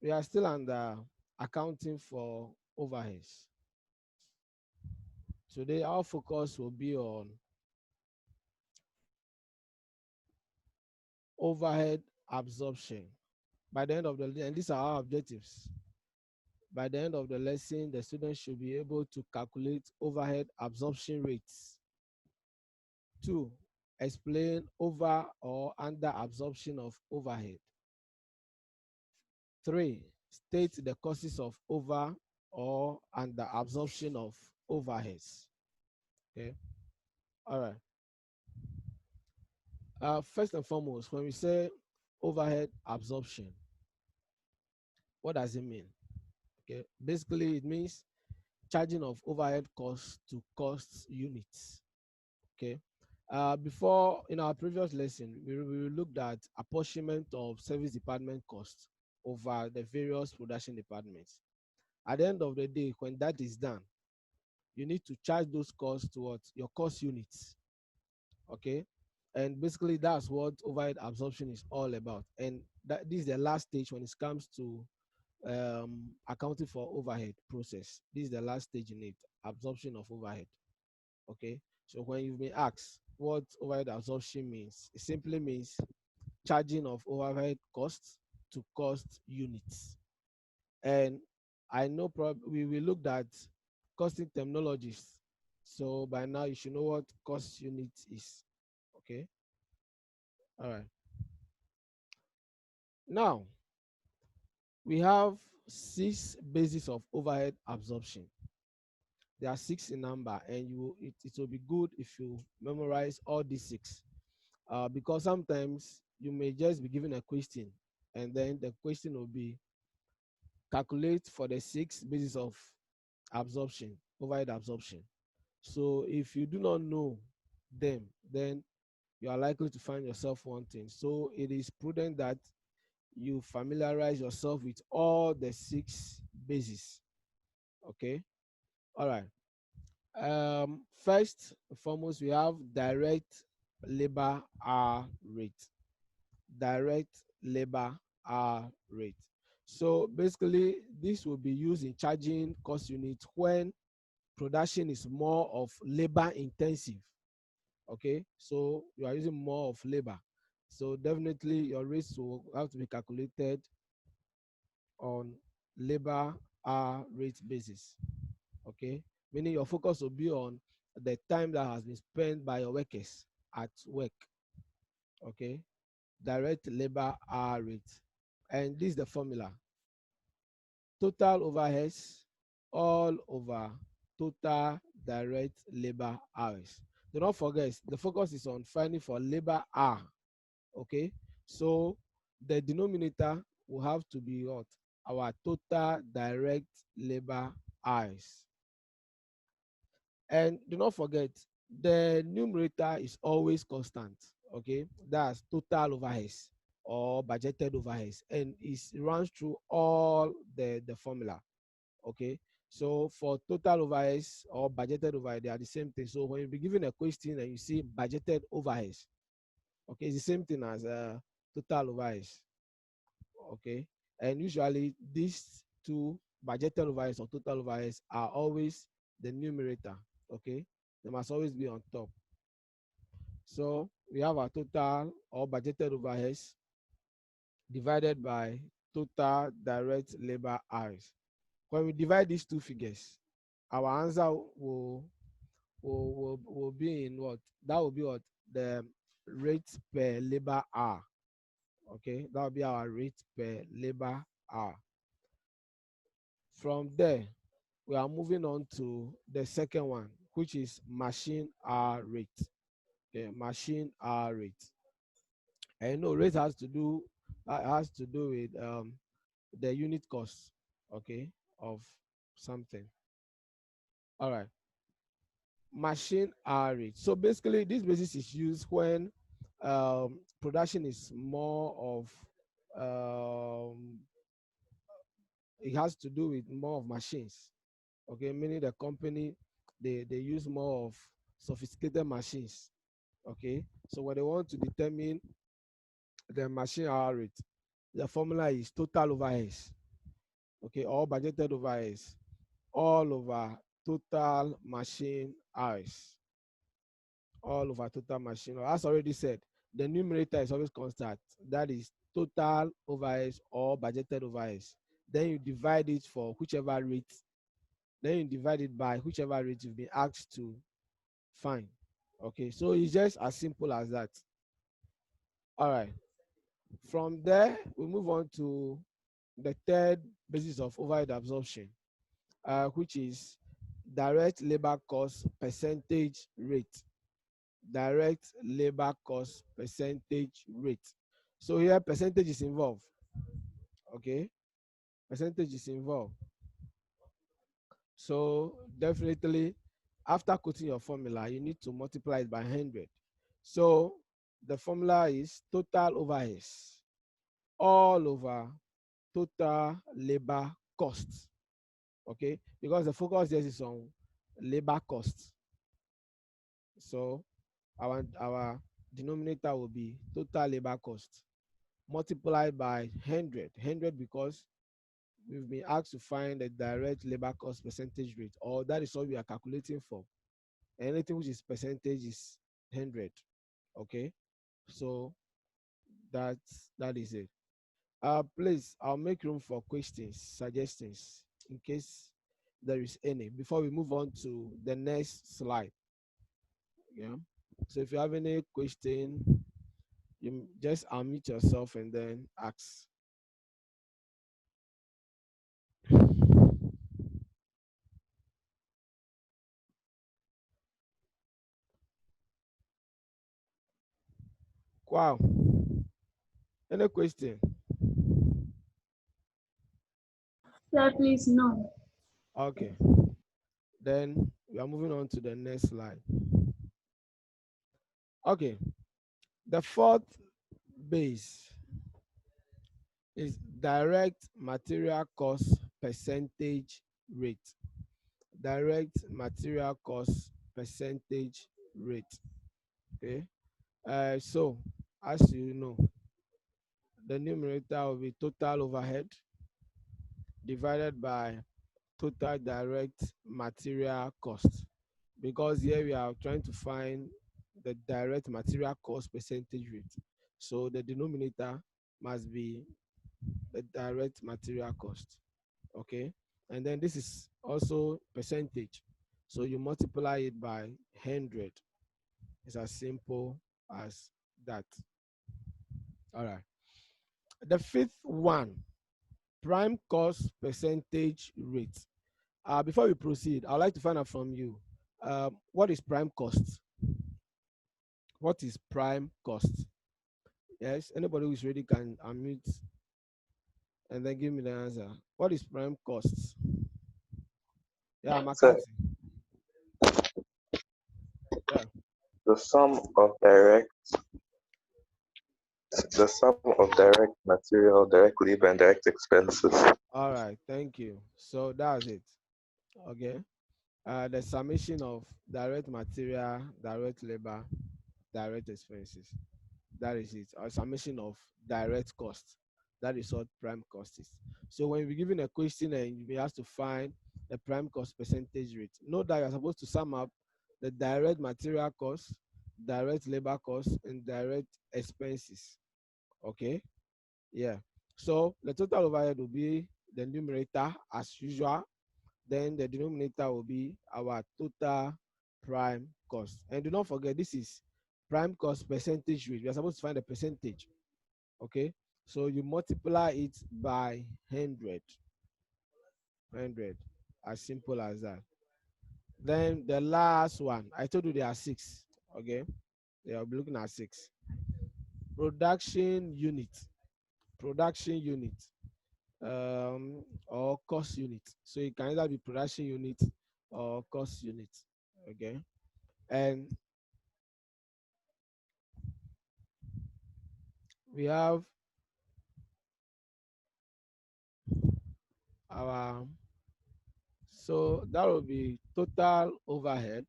we are still under accounting for overheads. Today, our focus will be on overhead absorption. By the end of the day, and these are our objectives. By the end of the lesson, the students should be able to calculate overhead absorption rates. 2, explain over or under absorption of overhead. 3, state the causes of over or under absorption of overheads. Okay. All right. First and foremost, when we say overhead absorption, what does it mean? Okay. Basically, it means charging of overhead costs to cost units. Okay. Before, in our previous lesson, we looked at apportionment of service department costs over the various production departments. At the end of the day, when that is done, you need to charge those costs towards your cost units. Okay. And basically, that's what overhead absorption is all about. And this is the last stage when it comes to accounting for overhead process. This is the last stage in it, absorption of overhead. Okay. So when you've been asked what overhead absorption means, it simply means charging of overhead costs to cost units. And I know we looked at costing terminologies. So by now you should know what cost unit is. Okay. All right. Now we have 6 bases of overhead absorption. There are 6 in number, and it will be good if you memorize all these 6, because sometimes you may just be given a question, and then the question will be calculate for the 6 bases of absorption, overhead absorption. So if you do not know them, then you are likely to find yourself wanting. So it is prudent that you familiarize yourself with all the 6 bases. Okay. All right. First and foremost, we have direct labor hour rate. Direct labor hour rate. So basically, this will be used in charging cost units when production is more of labor intensive. Okay, so you are using more of labor. So definitely your rates will have to be calculated on labor hour rate basis. Okay, meaning your focus will be on the time that has been spent by your workers at work. Okay, direct labor hour rate. And this is the formula: total overheads all over total direct labor hours. Do not forget, the focus is on finding for labor hour. Okay, so the denominator will have to be what? Our total direct labor hours. And do not forget, the numerator is always constant. Okay, that's total overheads or budgeted overheads, and it runs through all the formula. Okay, so for total overheads or budgeted overhead, they are the same thing. So when you be given a question and you see budgeted overheads, okay, it's the same thing as total overheads. Okay, and usually these two, budgeted overheads or total overheads, are always the numerator. Okay, they must always be on top. So we have our total or budgeted overheads divided by total direct labor hours. When we divide these two figures, our answer will be in what? That will be what? The rate per labor hour. Okay, that will be our rate per labor hour. From there, we are moving on to the second one, which is machine hour rate. Okay, machine hour rate. And you know, rate has to do with the unit cost, okay, of something. All right. Machine hour rate. So basically, this basis is used when production is more of it has to do with more of machines. Okay, meaning the company they use more of sophisticated machines. Okay, so when they want to determine the machine hour rate, the formula is total overheads okay, or budgeted overheads all over total machine hours. All over total machine hours. As already said, the numerator is always constant. That is total overheads or budgeted overheads. Then you divide it for whichever rate. Then you divide it by whichever rate you've been asked to find. Okay, so it's just as simple as that. All right. From there, we move on to the third basis of overhead absorption, which is direct labor cost percentage rate. Direct labor cost percentage rate. So here percentage is involved. Okay, percentage is involved. So definitely after quoting your formula, you need to multiply it by 100. So the formula is total overheads all over total labor cost. Okay, because the focus there is on labor cost. So our denominator will be total labor cost multiplied by 100 because we've been asked to find the direct labor cost percentage rate, or that is what we are calculating for. Anything which is percentage is 100. Okay, so that is it. Please, I'll make room for questions, suggestions, in case there is any, before we move on to the next slide. Yeah. So if you have any question, you just unmute yourself and then ask. Wow. Any question? Sir, please, no. Okay. Then we are moving on to the next slide. Okay. The fourth base is direct material cost percentage rate. Direct material cost percentage rate. Okay. So as you know, the numerator will be total overhead divided by total direct material cost, because here we are trying to find the direct material cost percentage rate. So the denominator must be the direct material cost. Okay, and then this is also percentage, so you multiply it by 100. It's as simple as that. All right, the fifth one, prime cost percentage rate. Before we proceed, I'd like to find out from you, what is prime cost? What is prime cost? Yes, anybody who's ready can unmute and then give me the answer. What is prime cost? Yeah, So McCarthy. Yeah. the sum of direct the sum of direct material, direct labor, and direct expenses. All right. Thank you. So that's it. Okay. The summation of direct material, direct labor, direct expenses. That is it. A summation of direct cost. That is what prime cost is. So when you're given a question and you have to find the prime cost percentage rate, note that you're supposed to sum up the direct material cost, direct labor cost, and direct expenses. Okay? Yeah. So the total overhead will be the numerator as usual. Then the denominator will be our total prime cost. And do not forget, this is prime cost percentage rate. We are supposed to find the percentage. Okay, so you multiply it by 100. As simple as that. Then the last one, I told you there are 6. Okay, they will be looking at 6. Production unit. Production unit. Or cost unit. So it can either be production unit or cost unit. Okay, and we have our, so that will be total overhead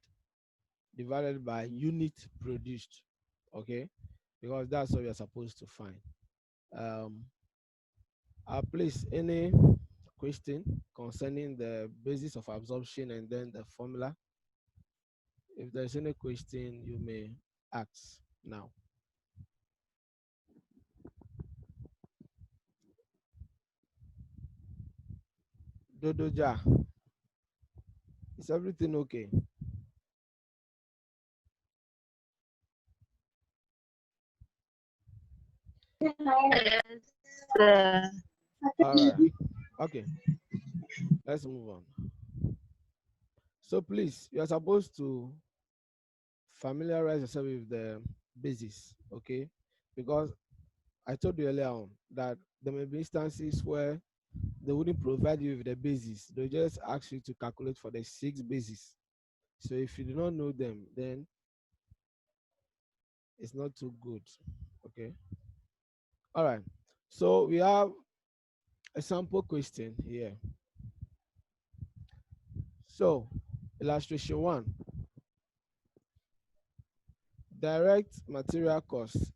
divided by unit produced. Okay, because that's what we are supposed to find. Please, any question concerning the basis of absorption and then the formula. If there's any question, you may ask now. Dodoja, is everything okay? Yes, sir. All right. Okay. Let's move on. So please, you are supposed to familiarize yourself with the basis, okay? Because I told you earlier on that there may be instances where they wouldn't provide you with the basis. They'll just ask you to calculate for the 6 bases. So if you do not know them, then it's not too good. Okay. All right. So we have a sample question here. So illustration 1. Direct material cost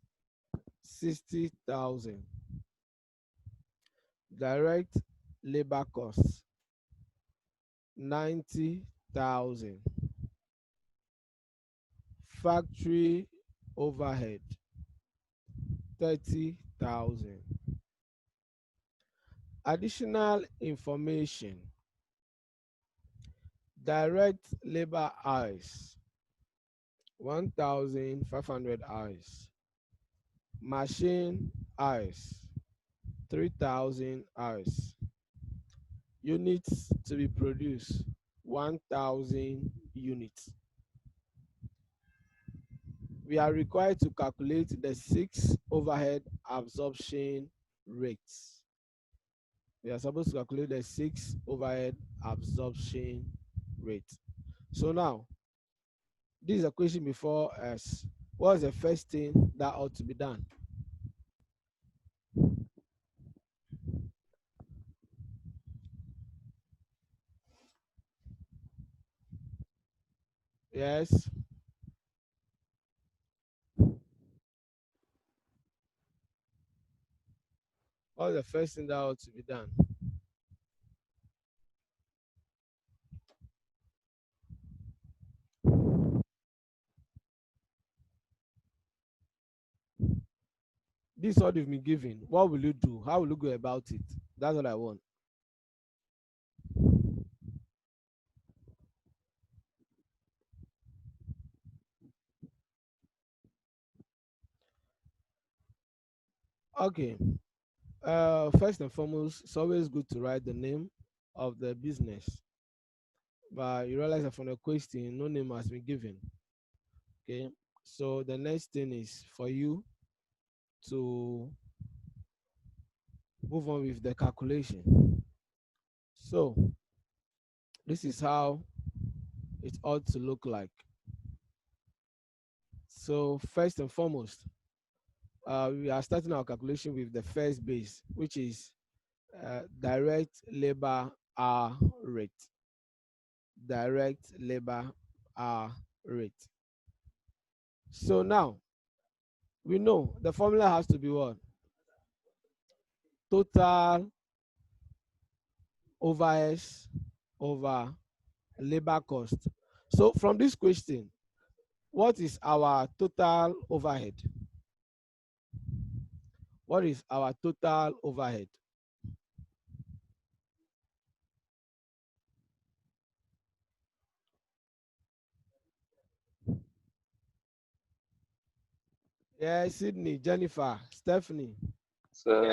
60,000. Direct labor cost 90,000. Factory overhead 30,000. Additional information. Direct labor hours 1,500 hours. Machine hours 3,000 hours. Units to be produced 1,000 units. We are required to calculate the 6 overhead absorption rates. We are supposed to calculate the 6 overhead absorption rate. So now, this is a question before us. What's the first thing that ought to be done? Yes. What's the first thing that ought to be done? This is what you've been given. What will you do? How will you go about it? That's what I want. Okay. First and foremost, it's always good to write the name of the business. But you realize that from the question, no name has been given. Okay. So the next thing is for you to move on with the calculation. So this is how it ought to look like. So first and foremost, we are starting our calculation with the first base, which is direct labor hour rate. Direct labor hour rate. So now we know the formula has to be what? Total overheads over labor cost. So from this question, what is our total overhead? What is our total overhead? Yeah, Sydney, Jennifer, Stephanie. So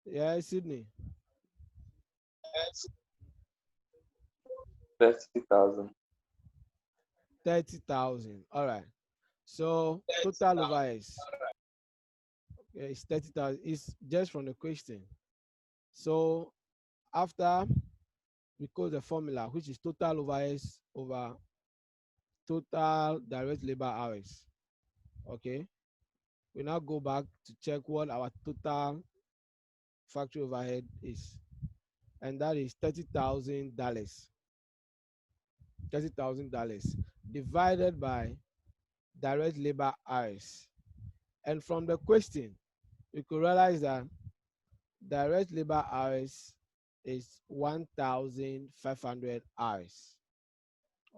Yeah, Sydney. 30,000. 30,000. All right. So total overheads. Okay, it's 30,000. It's just from the question. So after we code the formula, which is total overheads over total direct labor hours. Okay. We now go back to check what our total factory overhead is. And that is $30,000. $30,000 divided by direct labor hours. And from the question, you could realize that direct labor hours is 1,500 hours.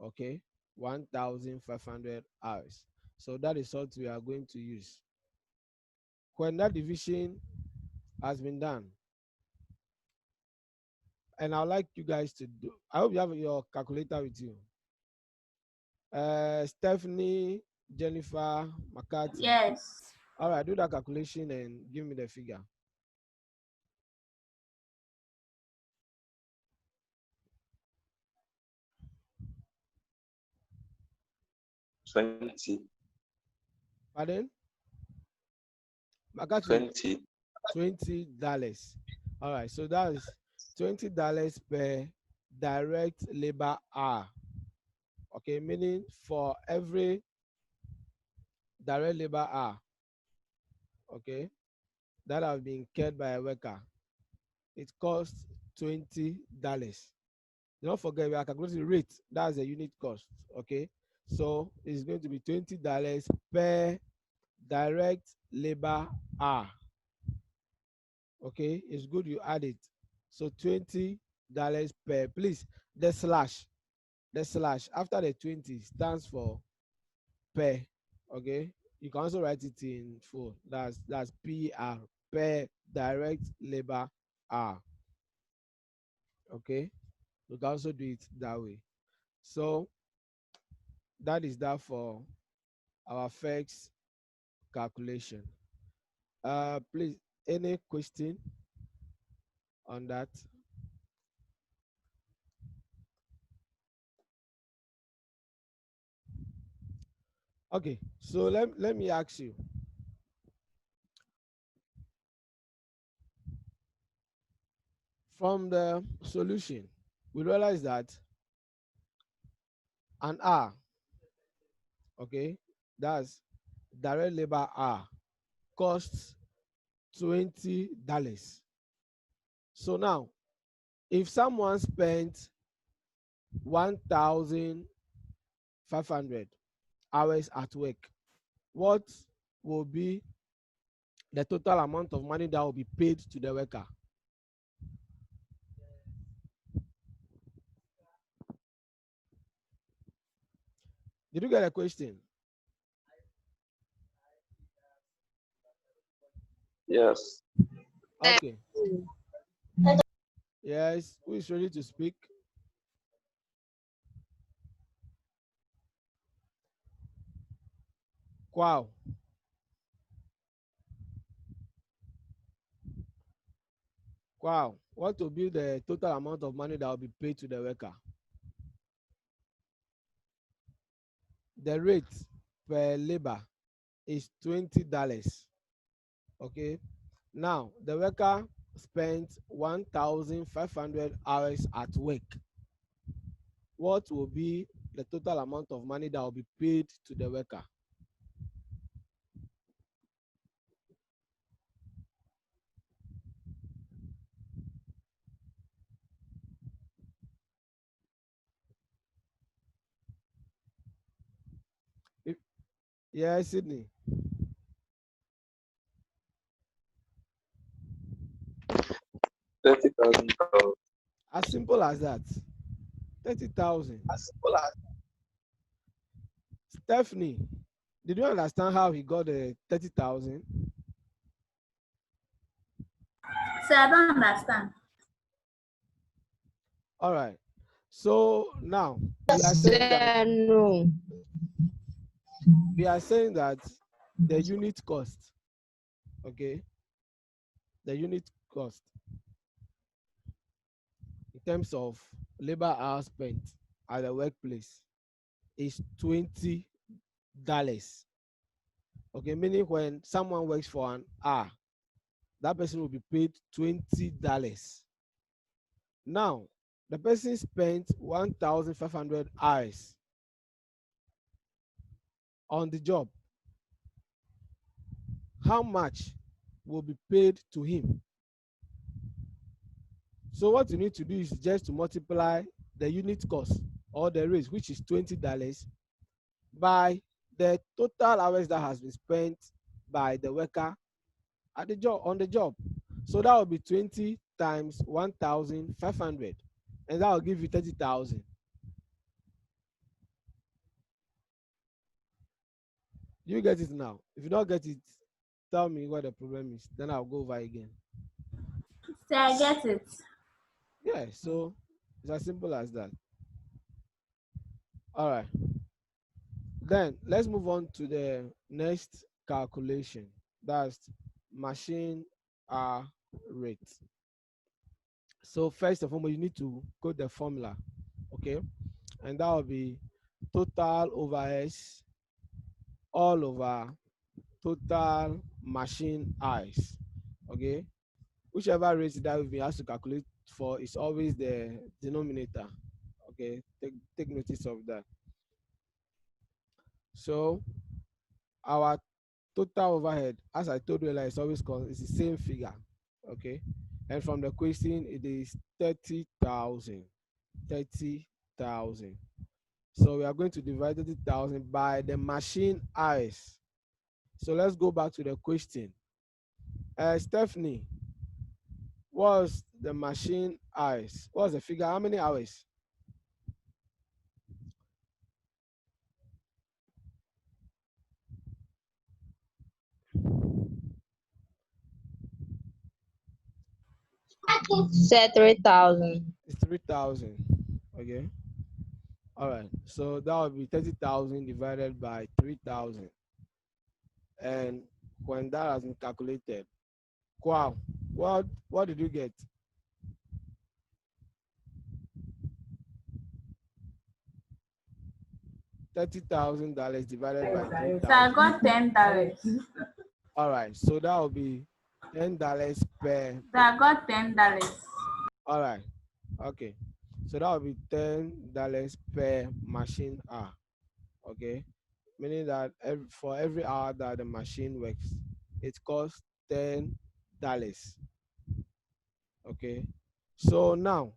Okay, 1,500 hours. So that is what we are going to use. When that division has been done, and I'd like you guys to do, I hope you have your calculator with you. Stephanie, Jennifer, McCarthy. Yes. All right, do that calculation and give me the figure. $20. Pardon? McCarthy, $20. All right, so that is $20 per direct labor hour. Okay, meaning for every direct labor hour, okay, that have been incurred by a worker, it costs $20. Don't forget we are calculating rate. That's the unit cost. Okay, so it's going to be $20 per direct labor hour. Okay, it's good you add it. So $20 per. Please, the slash after the 20 stands for per. Okay, you can also write it in full. That's PR, per direct labor hour. Okay, you can also do it that way. So that is that for our first calculation. Please, any question on that? Okay, so let me ask you. From the solution, we realize that an hour, okay, that's direct labor hour, costs $20. So now, if someone spent 1,500 hours at work, what will be the total amount of money that will be paid to the worker? Did you get a question? Yes. Okay. Yes, who is ready to speak? Wow. Wow. What will be the total amount of money that will be paid to the worker? The rate per labor is $20. Okay. Now, the worker spent 1,500 hours at work. What will be the total amount of money that will be paid to the worker? Yeah, Sydney. $30,000. As simple as that. 30,000. Stephanie, did you understand how he got the 30,000? So I don't understand. All right. So now we are saying that the unit cost, okay, the unit cost in terms of labor hours spent at the workplace is $20. Okay, meaning when someone works for an hour, that person will be paid $20. Now, the person spent 1,500 hours on the job. How much will be paid to him? So what you need to do is just to multiply the unit cost or the rate, which is $20, by the total hours that has been spent by the worker at the job, on the job. So that will be 20 times 1,500, and that will give you 30,000. You get it now? If you don't get it, tell me what the problem is. Then I'll go over again. So I get it. Yeah, so it's as simple as that. All right. Then let's move on to the next calculation. That's machine hour rate. So first of all, you need to code the formula, okay? And that will be total overheads all over total machine hours, okay? Whichever rate that we've been asked to calculate for is always the denominator, okay? Take notice of that. So our total overhead, as I told you earlier, is always it's the same figure, okay? And from the question, it is 30,000. 30,000. So we are going to divide 30,000 by the machine hours. So let's go back to the question. Stephanie, what's the machine hours? What's the figure? How many hours? Say 3,000. It's 3,000. Okay. All right. So that would be 30,000 divided by 3,000. And when that has been calculated, wow, what did you get? $30,000 divided by So I 3,000. got $10. All right. So that will be $10 per. So I got $10. All right. Okay. So that will be $10 per machine hour. Okay. Meaning that for every hour that the machine works, it costs $10. Okay. So now,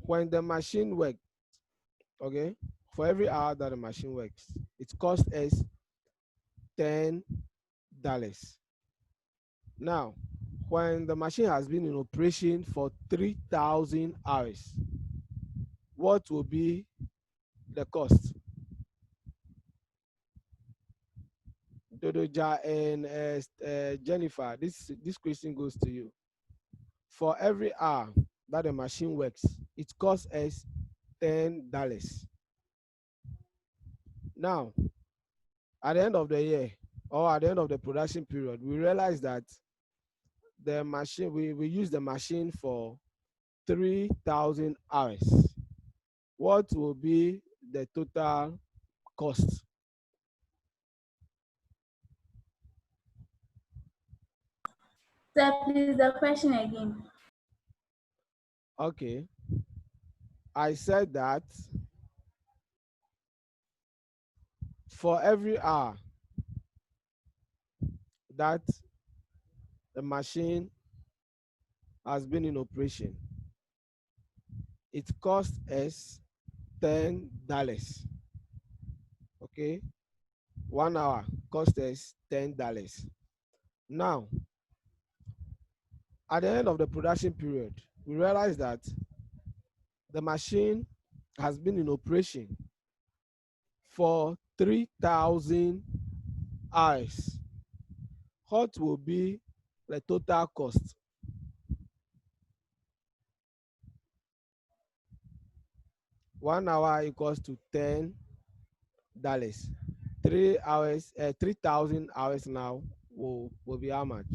when the machine works, okay, for every hour that the machine works, it costs us $10. Now, when the machine has been in operation for 3,000 hours, what will be the cost? Dodoja and Jennifer, this question goes to you. For every hour that the machine works, it costs us $10. Now, at the end of the year or at the end of the production period, we realize that the machine we use the machine for 3,000 hours. What will be the total cost? So please the question again. Okay, I said that for every hour that the machine has been in operation, it costs us $10. Okay, 1 hour costs us $10. Now, at the end of the production period, we realize that the machine has been in operation for 3,000 hours. What will be the total cost? $1 equals to $10. 3 hours, 3,000 hours now will be how much?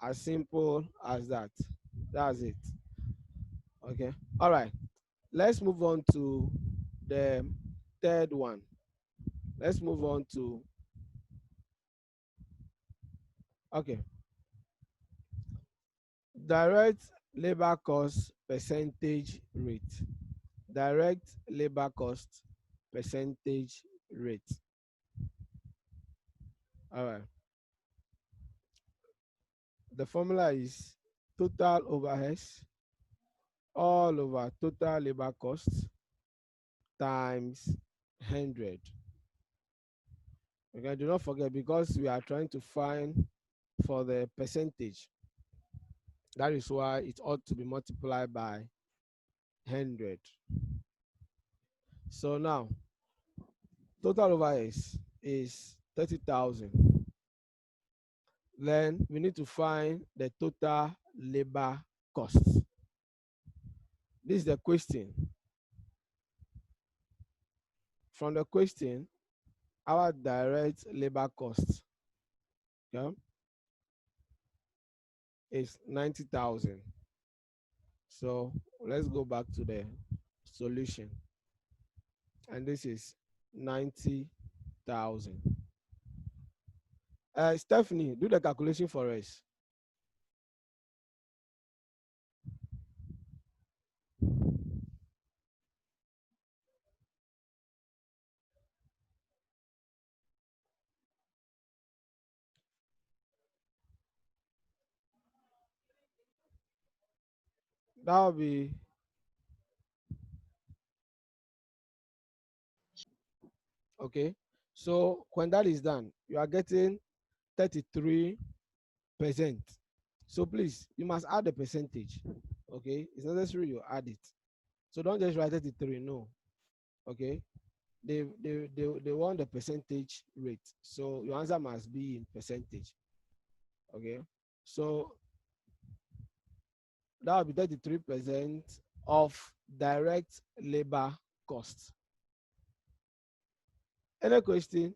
As simple as that. That's it. Okay. All right. Let's move on to the third one. Let's move on to, okay, direct labor cost percentage rate. Direct labor cost percentage rate. All right. The formula is total overheads all over total labor cost times 100. Okay, do not forget, because we are trying to find for the percentage. That is why it ought to be multiplied by 100. So now, total overheads is 30,000. Then we need to find the total labor cost. This is the question. From the question, our direct labor cost, yeah, is 90,000. So let's go back to the solution. And this is 90,000. Stephanie, do the calculation for us. That will be okay. So when that is done, you are getting 33%. So please, you must add the percentage. Okay, it's necessary you add it. So don't just write 33. No. Okay, they want the percentage rate. So your answer must be in percentage. Okay, so that will be 33% of direct labor cost. Any question?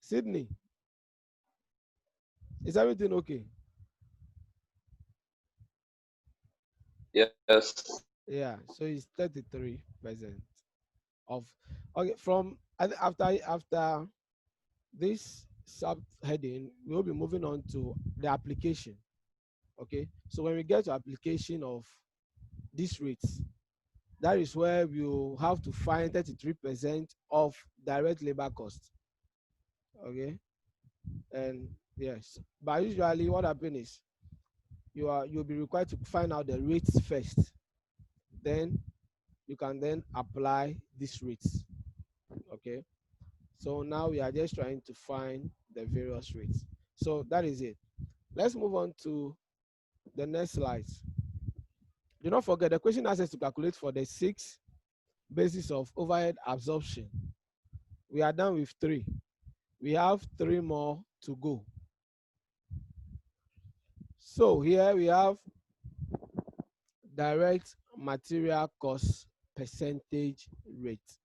Sydney, is everything okay? Yes. Yeah, so it's 33% of, okay, from after this subheading, we'll be moving on to the application. Okay, so when we get to application of these rates, that is where we'll have to find 33% of direct labor cost. Okay, and yes, but usually what happens is you'll be required to find out the rates first, then you can then apply these rates. Okay, so now we are just trying to find the various rates. So that is it. Let's move on to the next slide. Do not forget, the question asks us to calculate for the 6 basis of overhead absorption. We are done with 3. We have 3 more to go. So here we have direct material cost percentage rate.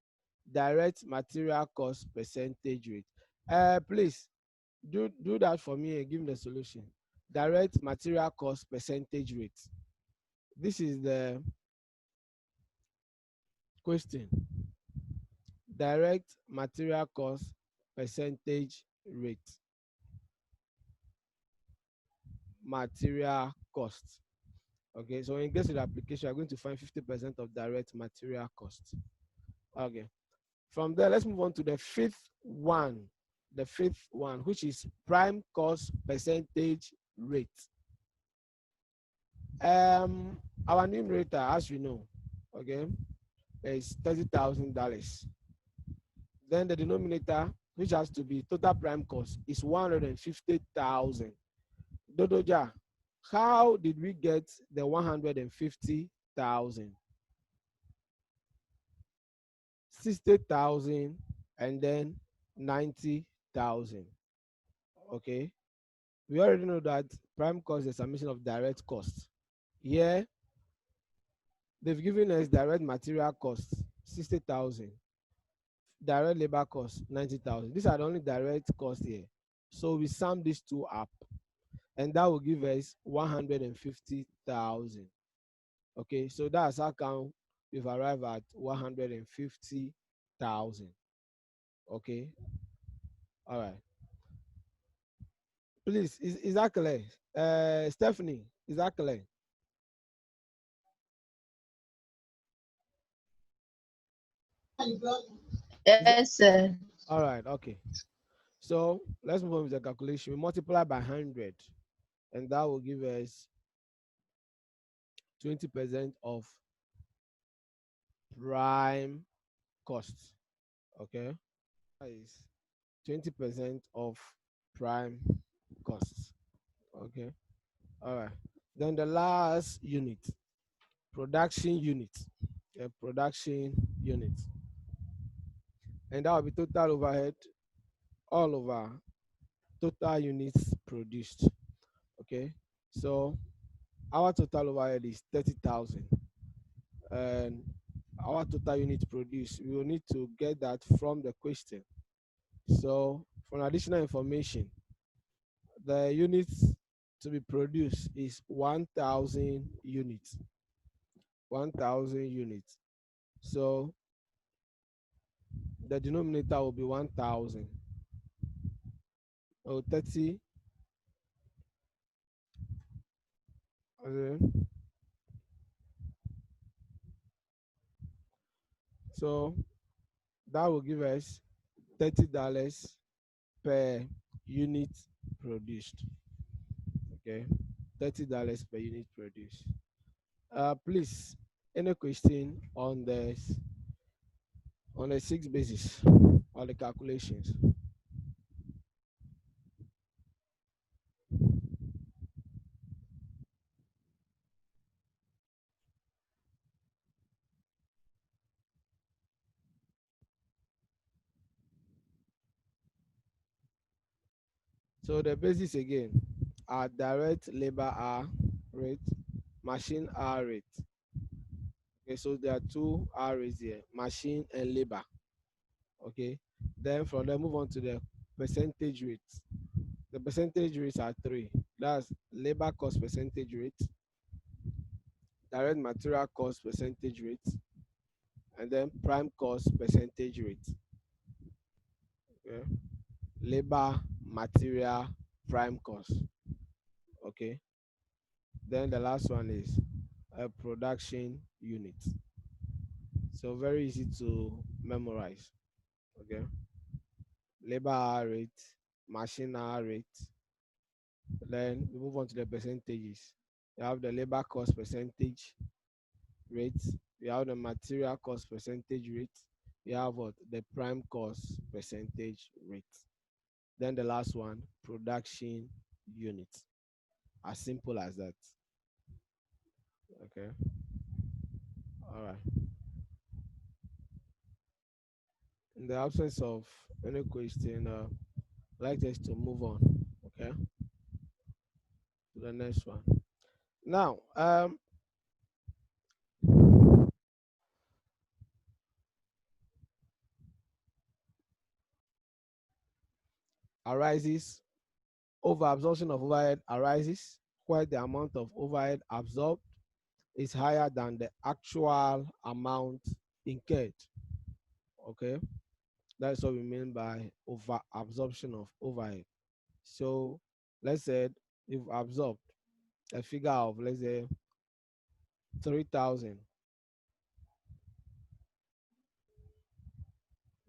Direct material cost percentage rate. Please do that for me and give me the solution. Direct material cost percentage rate. This is the question. Direct material cost percentage rate. Material cost. Okay, so when you get to the application, you're going to find 50% of direct material cost. Okay, from there, let's move on to the fifth one. The fifth one, which is prime cost percentage rate. Our numerator, as you know, okay, is $30,000. Then the denominator, which has to be total prime cost, is 150,000. Dodoja, how did we get the 150,000? 60,000 and then 90,000. Okay, we already know that prime cost is the summation of direct costs. Here, they've given us direct material costs 60,000, direct labor costs 90,000. These are the only direct costs here. So we sum these two up, and that will give us 150,000. Okay, so that's how come we've arrived at 150,000. Okay, all right. Please, is that clear? Stephanie, is that clear? Yes, sir. All right, okay. So let's move on with the calculation. We multiply by 100, and that will give us 20% of prime cost. Okay. Nice. 20% of prime costs. Okay. All right. Then the last unit, production unit. Production unit. And that will be total overhead all over total units produced. Okay. So our total overhead is 30,000. And our total units produced, we will need to get that from the question. So for additional information, the units to be produced is 1,000 units. 1,000 units. So the denominator will be 1,000. Oh, 30. Okay. So that will give us $30 per unit produced. Okay, $30 per unit produced. Please, any question on the 6 basis or the calculations? So the basis again are direct labor hour rate, machine hour rate. Okay, so there are 2 hour rates here, machine and labor. Okay, then from there move on to the percentage rates. The percentage rates are 3. That's labor cost percentage rate, direct material cost percentage rate, and then prime cost percentage rate. Okay, labor, material, prime cost. Okay, then the last one is a production unit. So very easy to memorize. Okay, labor hour rate, machine hour rate. Then we move on to the percentages. You have the labor cost percentage rate, you have the material cost percentage rate, you have what, the prime cost percentage rate. Then the last one, production unit. As simple as that. Okay. All right. In the absence of any question, I'd like us to move on. Okay. To the next one. Now, arises over absorption of overhead arises where the amount of overhead absorbed is higher than the actual amount incurred. Okay, that's what we mean by over absorption of overhead. So let's say you've absorbed a figure of, let's say, 3,000.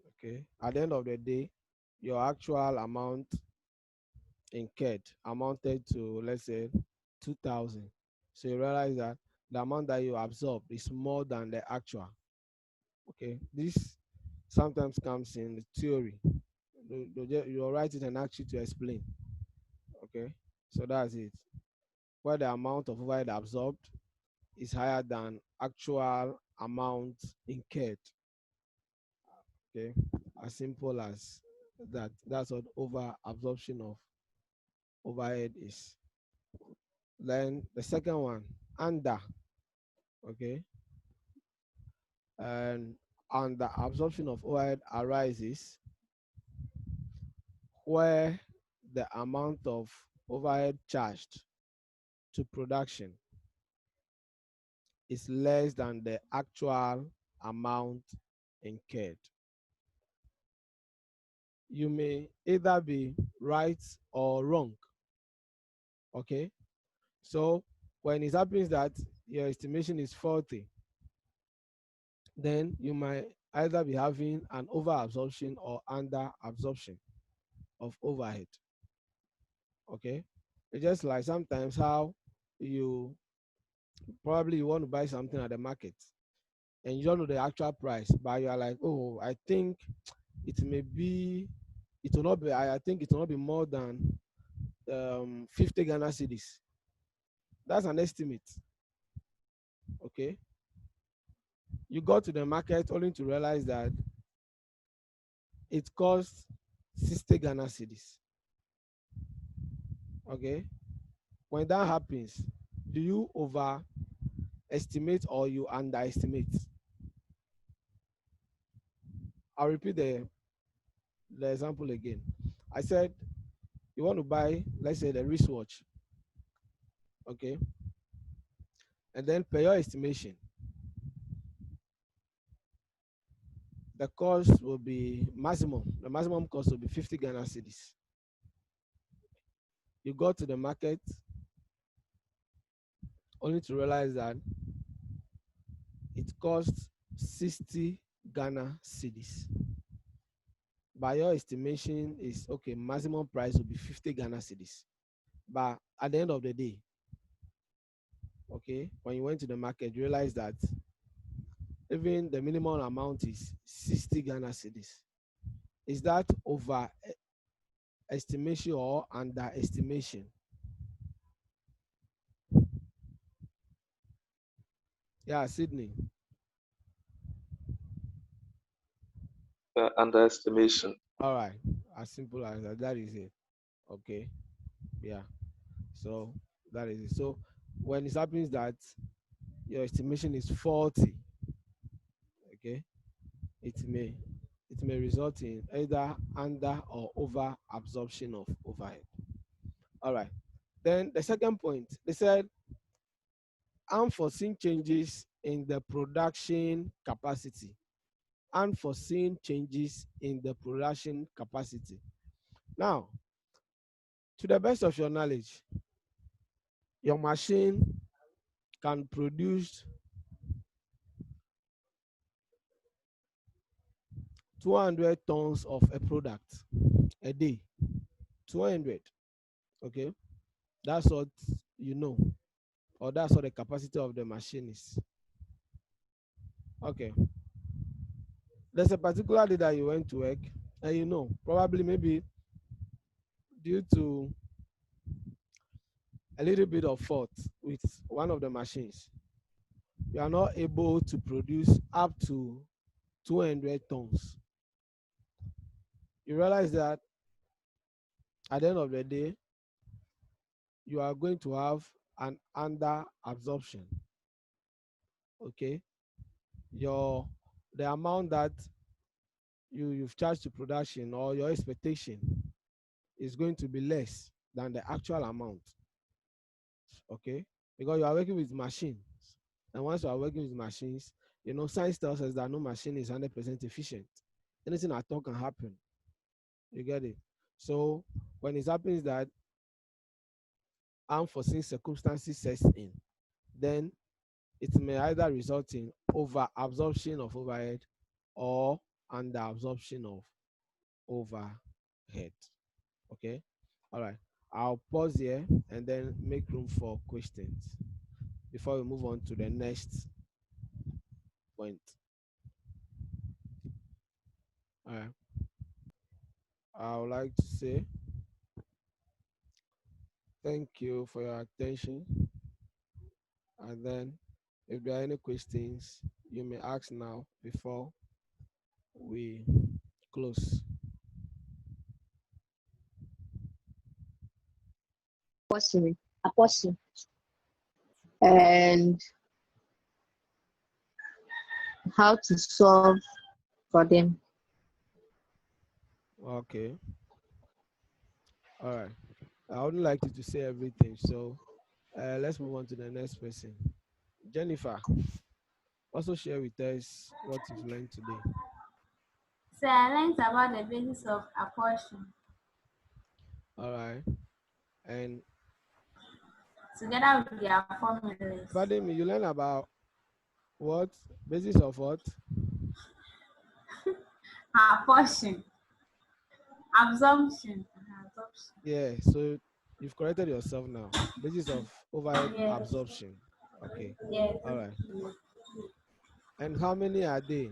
Okay, at the end of the day, your actual amount incurred amounted to, let's say, 2,000. So you realize that the amount that you absorb is more than the actual. Okay, this sometimes comes in the theory. You'll write it and ask you to explain. Okay, so that's it. Where the amount of overhead absorbed is higher than actual amount incurred. Okay, as simple as that. That's what over absorption of overhead is. Then the second one, under. Okay, and the absorption of overhead arises where the amount of overhead charged to production is less than the actual amount incurred. You may either be right or wrong. Okay, so when it happens that your estimation is faulty, then you might either be having an over absorption or under absorption of overhead. Okay, it's just like sometimes how you probably want to buy something at the market and you don't know the actual price, but you are like, oh, I think it may be it will not be, I think it will not be more than 50 Ghana cedis. That's an estimate. Okay. You go to the market only to realize that it costs 60 Ghana cedis. Okay. When that happens, do you overestimate or you underestimate? I'll repeat the example again. I said you want to buy, let's say, the wristwatch. Okay. And then per your estimation, the cost will be the maximum cost will be 50 Ghana cedis. You go to the market only to realize that it costs 60 Ghana cedis. By your estimation is okay, maximum price will be 50 Ghana cedis. But at the end of the day, okay, when you went to the market, you realize that even the minimum amount is 60 Ghana cedis. Is that over estimation or underestimation? Yeah, Sydney. Underestimation. All right, as simple as that. That is it. Okay, yeah. So that is it. So when it happens that your estimation is faulty, okay, it may result in either under or over absorption of overhead. All right. Then the second point, they said unforeseen changes in the production capacity. Unforeseen changes in the production capacity. Now, to the best of your knowledge, your machine can produce 200 tons of a product a day. 200. Okay. That's what you know, or that's what the capacity of the machine is. Okay. There's a particular day that you went to work, and you know, probably maybe due to a little bit of fault with one of the machines, you are not able to produce up to 200 tons. You realize that at the end of the day, you are going to have an under absorption. Okay. The amount that you've charged to production or your expectation is going to be less than the actual amount. Okay, because you are working with machines, and once you are working with machines, you know, science tells us that no machine is 100% efficient. Anything at all can happen. You get it? So when it happens that unforeseen circumstances sets in, then it may either result in over absorption of overhead or under absorption of overhead. Okay. All right. I'll pause here and then make room for questions before we move on to the next point. All right. I would like to say thank you for your attention. And then if there are any questions, you may ask now before we close. Apostle. And how to solve for them. Okay. All right. I wouldn't like you to say everything. So let's move on to the next person. Jennifer, also share with us what you've learned today. So I learned about the basis of absorption All right. And together with their formulas. pardon me, you learn about what? Basis of what? Absorption. Absorption. Absorption. Yeah, so you've corrected yourself now. Basis of overhead Yes. absorption. Okay. Yes. All right. And how many are they?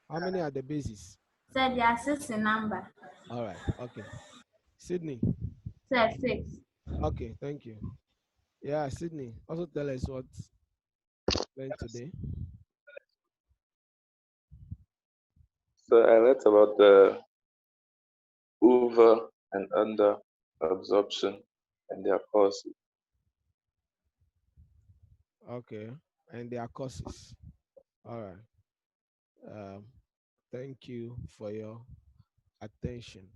How many are the bases? Said they are 6 in number. All right. Okay. Sydney. Said 6. Okay. Thank you. Yeah, Sydney. Also tell us what learned today. So I learned about the over and under absorption and their causes. Okay. And their causes. All right. Um, thank you for your attention.